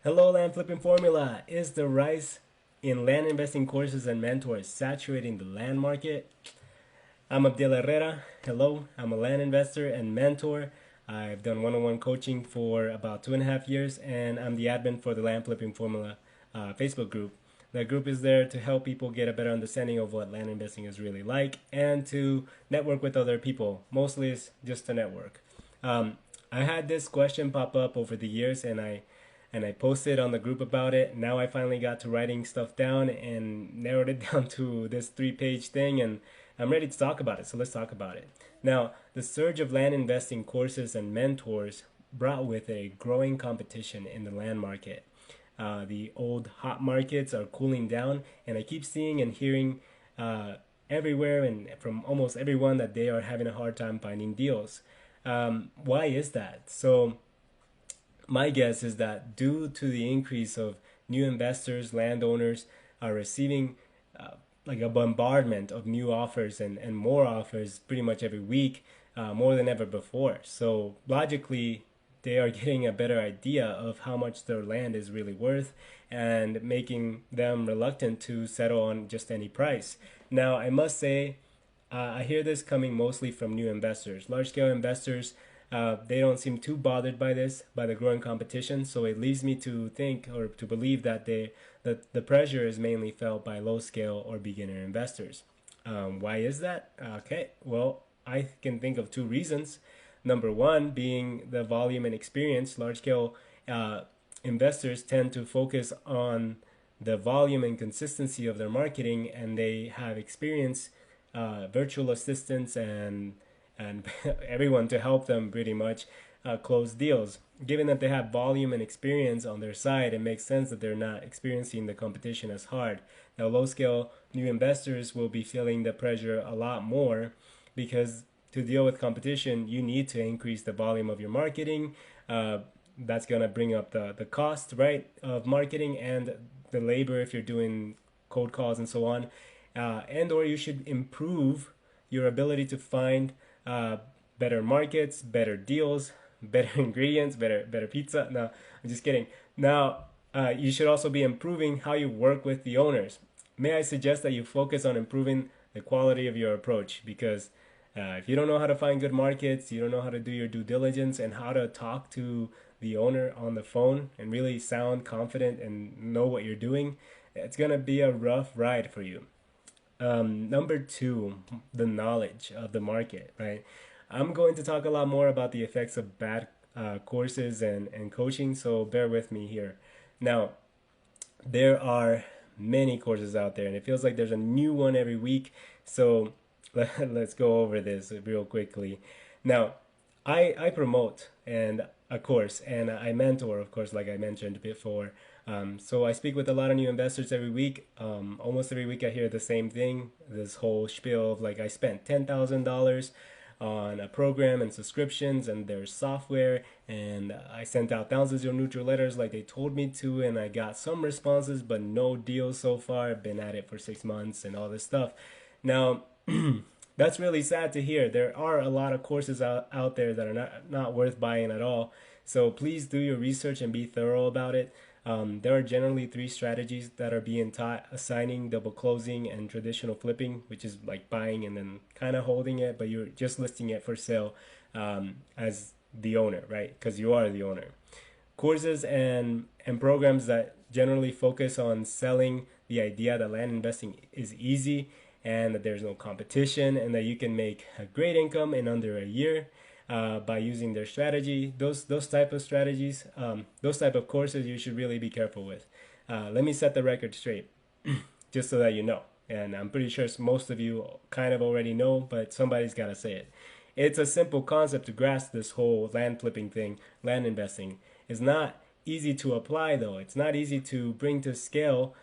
Hello, Land Flipping Formula. Is the rise in land investing courses and mentors saturating the land market? I'm Abdel Herrera. Hello, I'm a land investor and mentor. I've done one-on-one coaching for about 2.5 years, and I'm the admin for the Land Flipping Formula Facebook group. That group is there to help people get a better understanding of what land investing is really like and to network with other people. Mostly it's just to network. Um, I had this question pop up over the years, and I posted on the group about it. Now I finally got to writing stuff down and narrowed it down to this 3-page thing, and I'm ready to talk about it. So let's talk about it. Now, the surge of land investing courses and mentors brought with it a growing competition in the land market. The old hot markets are cooling down, and I keep seeing and hearing everywhere and from almost everyone that they are having a hard time finding deals. Why is that? So my guess is that due to the increase of new investors, landowners are receiving uh, like a bombardment of new offers and more offers pretty much every week, more than ever before. So logically, they are getting a better idea of how much their land is really worth and making them reluctant to settle on just any price. Now, I must say, I hear this coming mostly from new investors. Large scale investors, they don't seem too bothered by this, by the growing competition. So it leads me to think or to believe that the pressure is mainly felt by low scale or beginner investors. Why is that? Okay, well, I can think of two reasons. Number one being the volume and experience. Large scale uh, investors tend to focus on the volume and consistency of their marketing, and they have experience, virtual assistants, and everyone to help them pretty much close deals. Given that they have volume and experience on their side, it makes sense that they're not experiencing the competition as hard. Now, low scale new investors will be feeling the pressure a lot more because to deal with competition, you need to increase the volume of your marketing. That's going to bring up the cost, right, of marketing and the labor if you're doing cold calls and so on. And or you should improve your ability to find uh, better markets, better deals, better ingredients, better pizza. No, I'm just kidding. Now, you should also be improving how you work with the owners. May I suggest that you focus on improving the quality of your approach because if you don't know how to find good markets, you don't know how to do your due diligence and how to talk to the owner on the phone and really sound confident and know what you're doing, it's going to be a rough ride for you. Number two, the knowledge of the market, right? I'm going to talk a lot more about the effects of bad courses and coaching, so bear with me here. Now, there are many courses out there, and it feels like there's a new one every week. So let's go over this real quickly. Now, I promote and a course and I mentor, of course, like I mentioned before. So I speak with a lot of new investors every week. Almost every week I hear the same thing. This whole spiel of like I spent $10,000 on a program and subscriptions and their software, and I sent out thousands of neutral letters like they told me to, and I got some responses but no deals so far. I've been at it for 6 months and all this stuff. Now, that's really sad to hear. There are a lot of courses out there that are not worth buying at all. So please do your research and be thorough about it. There are generally three strategies that are being taught: assigning, double closing, and traditional flipping, which is like buying and then kind of holding it, but you're just listing it for sale as the owner, right? Because you are the owner. Courses and programs that generally focus on selling the idea that land investing is easy and that there's no competition and that you can make a great income in under a year by using their strategy. Those type of strategies, those type of courses, you should really be careful with. Let me set the record straight, just so that you know. And I'm pretty sure most of you kind of already know, but somebody's got to say it. It's a simple concept to grasp this whole land flipping thing, land investing. It's not easy to apply though. It's not easy to bring to scale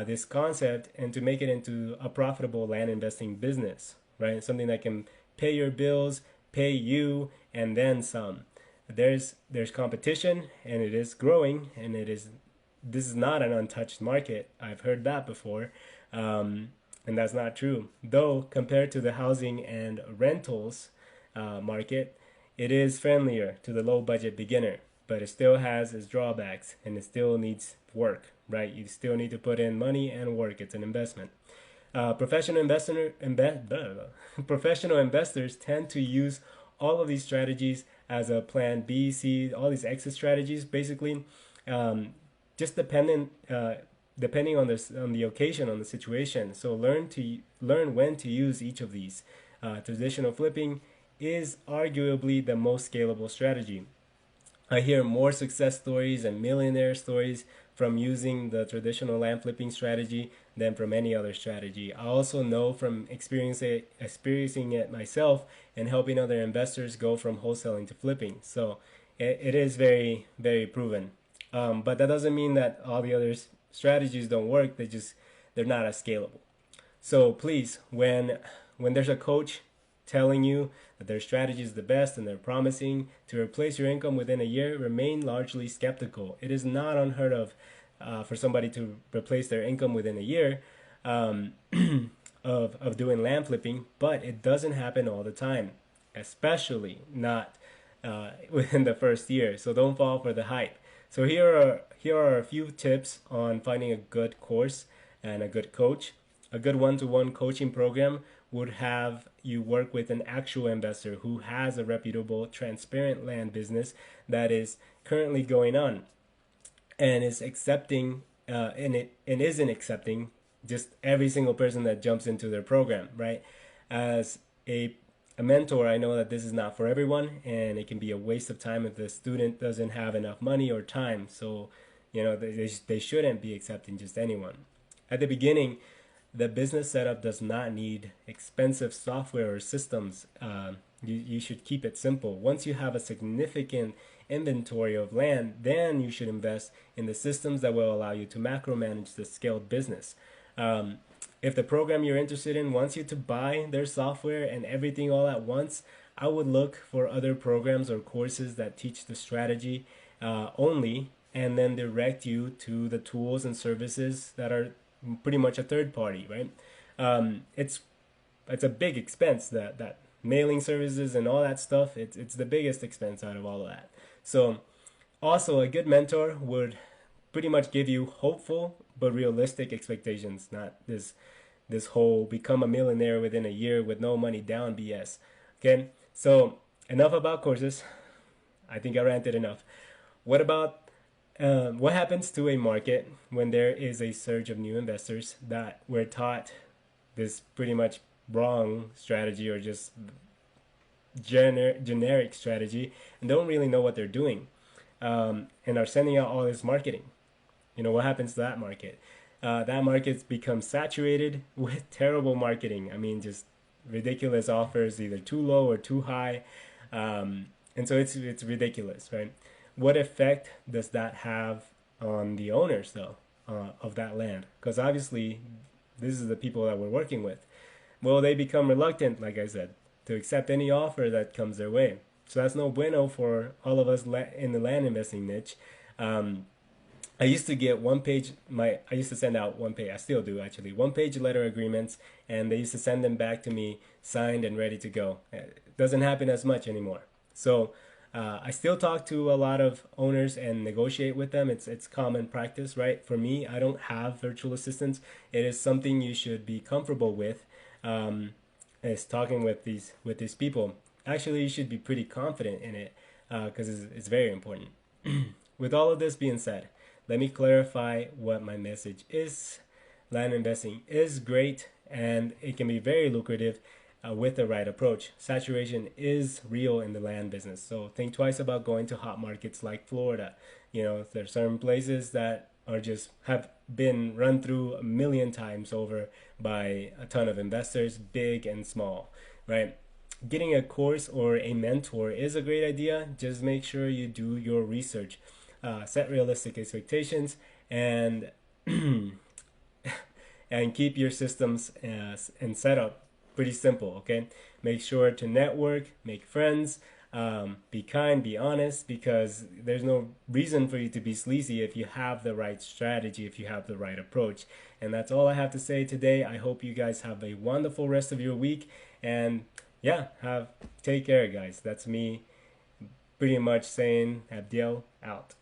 this concept and to make it into a profitable land investing business, right? Something that can pay your bills, pay you, and then some. There's competition and it is growing, and this is not an untouched market. I've heard that before. And that's not true. Though compared to the housing and rentals market, it is friendlier to the low budget beginner. but it still has its drawbacks and it still needs work, right? You still need to put in money and work. It's an investment. Professional investors tend to use all of these strategies as a plan B, C, all these exit strategies, basically, um, just depending on the occasion, on the situation. So learn when to use each of these. Traditional flipping is arguably the most scalable strategy. I hear more success stories and millionaire stories from using the traditional land flipping strategy than from any other strategy. I also know from experiencing it myself and helping other investors go from wholesaling to flipping. So it is very, very proven. But that doesn't mean that all the other strategies don't work. They're not as scalable. So please, when there's a coach telling you that their strategy is the best and they're promising to replace your income within a year, remain largely skeptical. It is not unheard of for somebody to replace their income within a year um, of doing land flipping, but it doesn't happen all the time, especially not within the first year. So don't fall for the hype. So here are a few tips on finding a good course and a good coach. A good one-to-one coaching program would have you work with an actual investor who has a reputable, transparent land business that is currently going on and is accepting and isn't accepting just every single person that jumps into their program, right? As a mentor, I know that this is not for everyone, and it can be a waste of time if the student doesn't have enough money or time. So, they shouldn't be accepting just anyone. At the beginning, the business setup does not need expensive software or systems. You should keep it simple. Once you have a significant inventory of land, then you should invest in the systems that will allow you to macro manage the scaled business. Um, if the program you're interested in wants you to buy their software and everything all at once, I would look for other programs or courses that teach the strategy only and then direct you to the tools and services that are pretty much a third party, right? It's a big expense, that mailing services and all that stuff. It's the biggest expense out of all of that. So also a good mentor would pretty much give you hopeful but realistic expectations, not this whole become a millionaire within a year with no money down BS. Okay, so enough about courses. I think I ranted enough. What happens to a market when there is a surge of new investors that were taught this pretty much wrong strategy or just generic strategy and don't really know what they're doing, and are sending out all this marketing? What happens to that market? That market's become saturated with terrible marketing. I mean, just ridiculous offers, either too low or too high, and so it's ridiculous, right? What effect does that have on the owners, though, of that land? Because obviously, this is the people that we're working with. Well, they become reluctant, like I said, to accept any offer that comes their way. So that's no bueno for all of us in the land investing niche. I used to get I used to send out one page, I still do actually, one page letter agreements, and they used to send them back to me signed and ready to go. It doesn't happen as much anymore. So I still talk to a lot of owners and negotiate with them. It's common practice, right? For me, I don't have virtual assistants. It is something you should be comfortable with. Is talking with these people. Actually, you should be pretty confident in it because it's very important. With all of this being said, let me clarify what my message is. Land investing is great and it can be very lucrative with the right approach. Saturation is real in the land business, so think twice about going to hot markets like Florida. There are certain places that are just have been run through a million times over by a ton of investors, big and small, right? Getting a course or a mentor is a great idea. Just make sure you do your research, set realistic expectations, and and keep your systems and setup pretty simple. Okay, make sure to network, make friends, be kind, be honest, because there's no reason for you to be sleazy if you have the right strategy, if you have the right approach. And that's all I have to say today. I hope you guys have a wonderful rest of your week, and yeah, take care, guys. That's me pretty much saying Abdiel out.